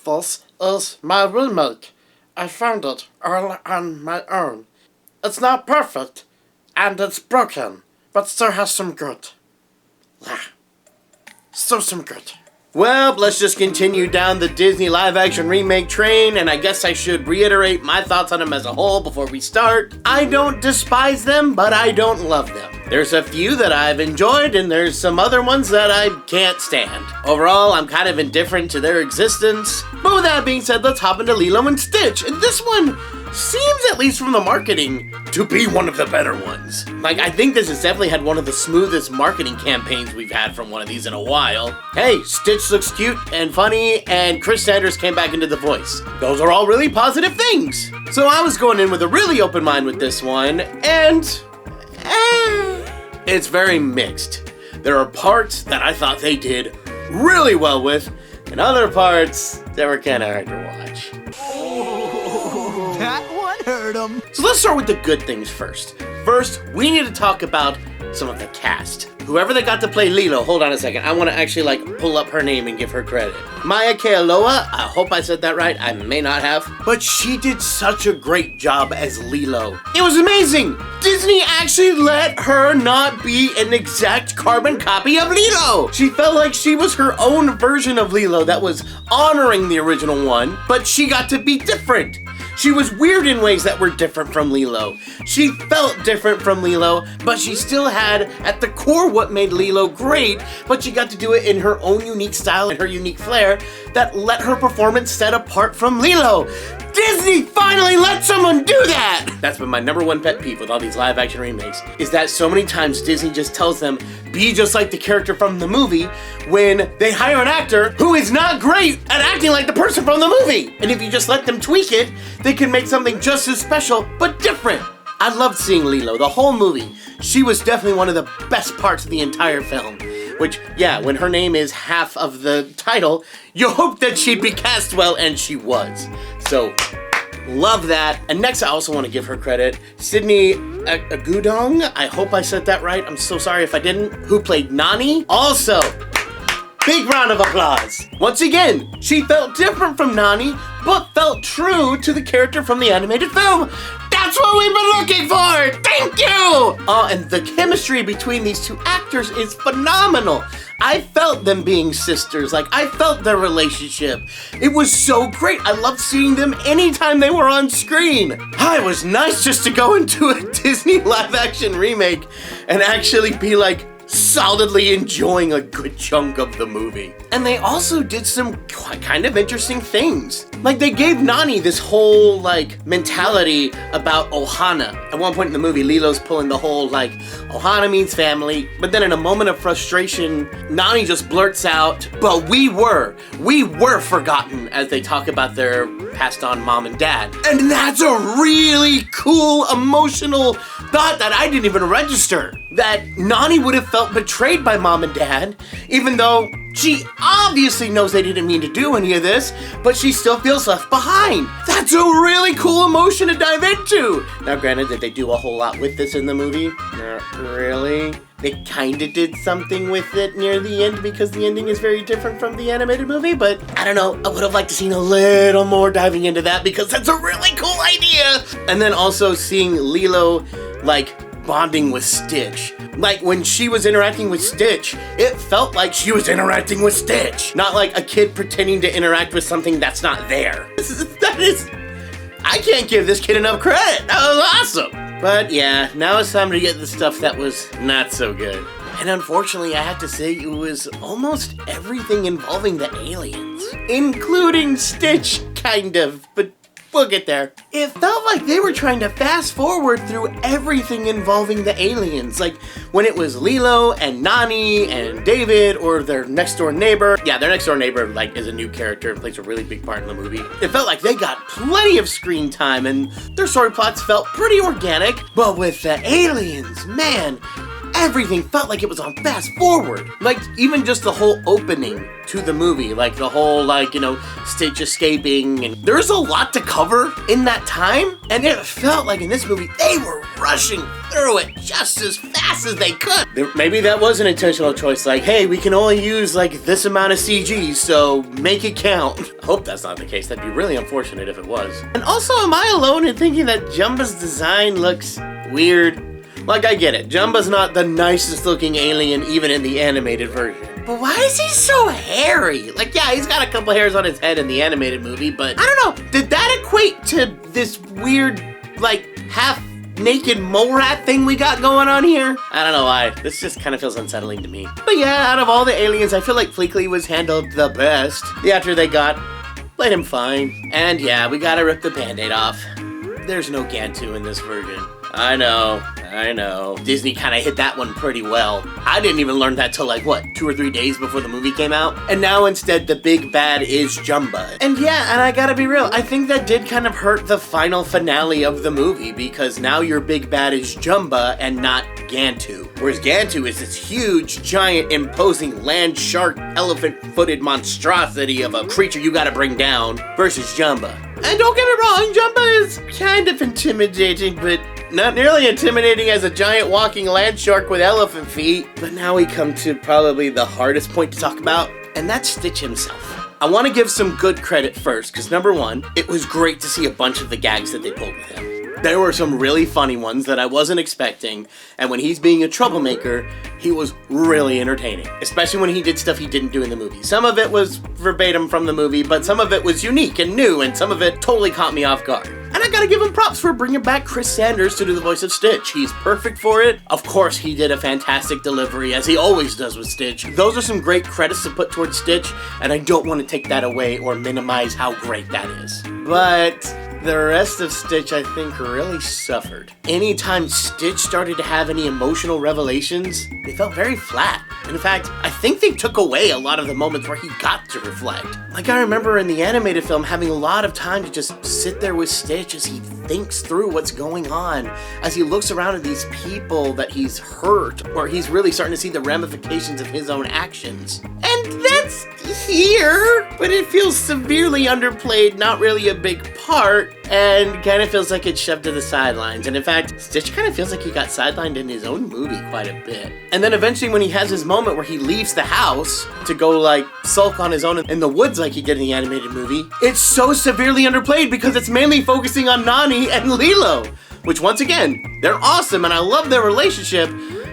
This is my remake. I found it all on my own. It's not perfect, and it's broken, but still has some good. Still some good. Well, let's just continue down the Disney live-action remake train, and I guess I should reiterate my thoughts on them as a whole before we start. I don't despise them, but I don't love them. There's a few that I've enjoyed, and there's some other ones that I can't stand. Overall, I'm kind of indifferent to their existence. But with that being said, let's hop into Lilo and Stitch, and this one seems, at least from the marketing, to be one of the better ones. Like, I think this has definitely had one of the smoothest marketing campaigns we've had from one of these in a while. Hey, Stitch looks cute and funny, and Chris Sanders came back into the voice. Those are all really positive things. So I was going in with a really open mind with this one, and it's very mixed. There are parts that I thought they did really well with, and other parts that were kind of hard to watch. That one hurt him. So let's start with the good things first. First, we need to talk about some of the cast. Whoever they got to play Lilo, hold on a second. I want to actually pull up her name and give her credit. Maya Kealoha, I hope I said that right. I may not have. But she did such a great job as Lilo. It was amazing. Disney actually let her not be an exact carbon copy of Lilo. She felt like she was her own version of Lilo that was honoring the original one, but she got to be different. She was weird in ways that were different from Lilo. She felt different from Lilo, but she still had, at the core, what made Lilo great, but she got to do it in her own unique style and her unique flair that let her performance set apart from Lilo. Disney finally let someone do that! That's been my number one pet peeve with all these live action remakes, is that so many times Disney just tells them, be just like the character from the movie, when they hire an actor who is not great at acting like the person from the movie. And if you just let them tweak it, they can make something just as special, but different. I loved seeing Lilo, the whole movie. She was definitely one of the best parts of the entire film. Which, yeah, when her name is half of the title, you hope that she'd be cast well, and she was. So, love that. And next, I also want to give her credit. Sydney Agudong, I hope I said that right. I'm so sorry if I didn't. Who played Nani. Also, big round of applause. Once again, she felt different from Nani, but felt true to the character from the animated film. That's what we've been looking for! Thank you! And the chemistry between these two actors is phenomenal. I felt them being sisters. I felt their relationship. It was so great. I loved seeing them anytime they were on screen. It was nice just to go into a Disney live-action remake and actually be solidly enjoying a good chunk of the movie. And they also did some kind of interesting things. They gave Nani this whole, mentality about Ohana. At one point in the movie, Lilo's pulling the whole, Ohana means family, but then in a moment of frustration, Nani just blurts out, but we were forgotten, as they talk about their passed on mom and dad. And that's a really cool, emotional thought that I didn't even register. That Nani would have felt betrayed by mom and dad, even though she obviously knows they didn't mean to do any of this, but she still feels left behind. That's a really cool emotion to dive into. Now, granted, did they do a whole lot with this in the movie? Not really. They kind of did something with it near the end because the ending is very different from the animated movie, but I don't know. I would have liked to seen a little more diving into that because that's a really cool idea. And then also seeing Lilo, bonding with Stitch. When she was interacting with Stitch, it felt like she was interacting with Stitch. Not like a kid pretending to interact with something that's not there. I can't give this kid enough credit. That was awesome. But yeah, now it's time to get the stuff that was not so good. And unfortunately, I have to say it was almost everything involving the aliens. Including Stitch, kind of, but we'll get there. It felt like they were trying to fast forward through everything involving the aliens. When it was Lilo and Nani and David or their next door neighbor. Yeah, their next door neighbor is a new character and plays a really big part in the movie. It felt like they got plenty of screen time and their story plots felt pretty organic. But with the aliens, man, everything felt like it was on fast forward. Like, even just the whole opening to the movie, like the whole, like, you know, Stitch escaping, and there's a lot to cover in that time, and it felt like in this movie, they were rushing through it just as fast as they could. Maybe that was an intentional choice, like, hey, we can only use, like, this amount of CG, so make it count. I hope that's not the case. That'd be really unfortunate if it was. And also, am I alone in thinking that Jumba's design looks weird? Like, I get it. Jumba's not the nicest looking alien even in the animated version. But why is he so hairy? Like, yeah, he's got a couple hairs on his head in the animated movie, but I don't know. Did that equate to this weird, like, half-naked mole rat thing we got going on here? I don't know why. This just kind of feels unsettling to me. But yeah, out of all the aliens, I feel like Fleekley was handled the best. The actor they got played him fine. And yeah, we gotta rip the Band-Aid off. There's no Gantu in this version. I know. Disney kind of hit that one pretty well. I didn't even learn that till like, what, 2 or 3 days before the movie came out? And now instead the big bad is Jumba. And yeah, and I gotta be real, I think that did kind of hurt the final finale of the movie, because now your big bad is Jumba and not Gantu. Whereas Gantu is this huge, giant, imposing land shark, elephant-footed monstrosity of a creature you gotta bring down, versus Jumba. And don't get me wrong, Jumba is kind of intimidating, but not nearly intimidating as a giant walking land shark with elephant feet. But now we come to probably the hardest point to talk about, and that's Stitch himself. I want to give some good credit first, because number one, it was great to see a bunch of the gags that they pulled with him. There were some really funny ones that I wasn't expecting, and when he's being a troublemaker, he was really entertaining. Especially when he did stuff he didn't do in the movie. Some of it was verbatim from the movie, but some of it was unique and new, and some of it totally caught me off guard. And I gotta give him props for bringing back Chris Sanders to do the voice of Stitch. He's perfect for it. Of course, he did a fantastic delivery, as he always does with Stitch. Those are some great credits to put towards Stitch, and I don't want to take that away or minimize how great that is. But the rest of Stitch, I think, really suffered. Anytime Stitch started to have any emotional revelations, they felt very flat. In fact, I think they took away a lot of the moments where he got to reflect. Like, I remember in the animated film having a lot of time to just sit there with Stitch as he thinks through what's going on, as he looks around at these people that he's hurt, or he's really starting to see the ramifications of his own actions. And that's here, but it feels severely underplayed, not really a big part, and kind of feels like it's shoved to the sidelines. And in fact, Stitch kind of feels like he got sidelined in his own movie quite a bit. And then eventually when he has his moment where he leaves the house to go like sulk on his own in the woods like he did in the animated movie, it's so severely underplayed because it's mainly focusing on Nani and Lilo, which once again, they're awesome and I love their relationship.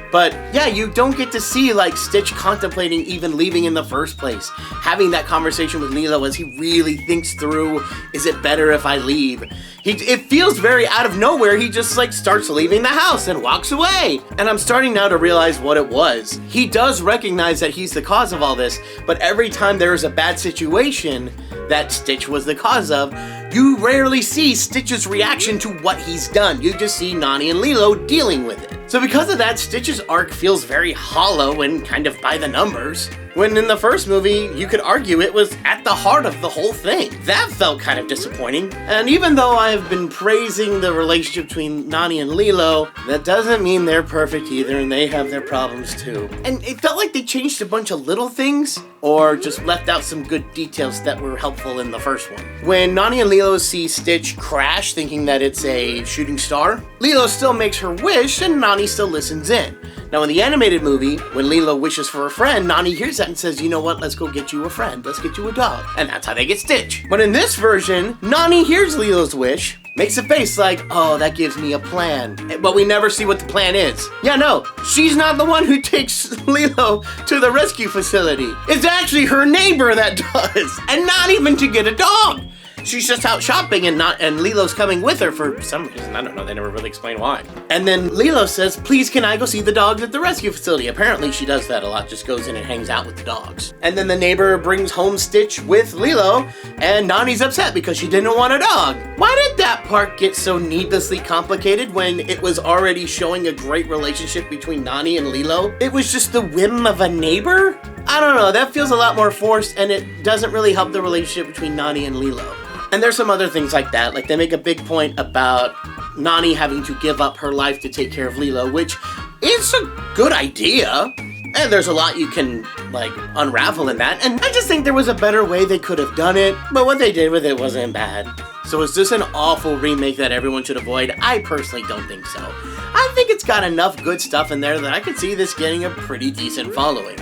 But yeah, you don't get to see like Stitch contemplating even leaving in the first place. Having that conversation with Lilo as he really thinks through, is it better if I leave? It feels very out of nowhere. He just like starts leaving the house and walks away. And I'm starting now to realize what it was. He does recognize that he's the cause of all this, but every time there is a bad situation that Stitch was the cause of, you rarely see Stitch's reaction to what he's done. You just see Nani and Lilo dealing with it. So because of that, Stitch's arc feels very hollow and kind of by the numbers. When in the first movie, you could argue it was at the heart of the whole thing. That felt kind of disappointing. And even though I've been praising the relationship between Nani and Lilo, that doesn't mean they're perfect either, and they have their problems too. And it felt like they changed a bunch of little things, or just left out some good details that were helpful in the first one. When Nani and Lilo see Stitch crash thinking that it's a shooting star, Lilo still makes her wish and Nani still listens in. Now in the animated movie, when Lilo wishes for a friend, Nani hears that and says, you know what, let's go get you a friend, let's get you a dog. And that's how they get Stitch. But in this version, Nani hears Lilo's wish, makes a face like, oh, that gives me a plan. But we never see what the plan is. Yeah, no, she's not the one who takes Lilo to the rescue facility. It's actually her neighbor that does. And not even to get a dog. She's just out shopping and Lilo's coming with her for some reason. I don't know, they never really explain why. And then Lilo says, please can I go see the dogs at the rescue facility? Apparently she does that a lot, just goes in and hangs out with the dogs. And then the neighbor brings home Stitch with Lilo, and Nani's upset because she didn't want a dog. Why did that part get so needlessly complicated when it was already showing a great relationship between Nani and Lilo? It was just the whim of a neighbor? I don't know, that feels a lot more forced and it doesn't really help the relationship between Nani and Lilo. And there's some other things like that, like they make a big point about Nani having to give up her life to take care of Lilo, which it's a good idea. And there's a lot you can, like, unravel in that. And I just think there was a better way they could have done it. But what they did with it wasn't bad. So is this an awful remake that everyone should avoid? I personally don't think so. I think it's got enough good stuff in there that I could see this getting a pretty decent following.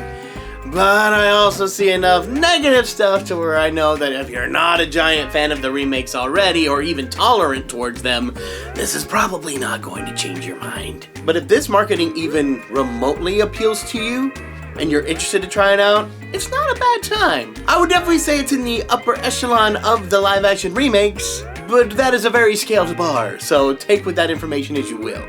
But I also see enough negative stuff to where I know that if you're not a giant fan of the remakes already, or even tolerant towards them, this is probably not going to change your mind. But if this marketing even remotely appeals to you, and you're interested to try it out, it's not a bad time. I would definitely say it's in the upper echelon of the live action remakes, but that is a very scaled bar, so take with that information as you will.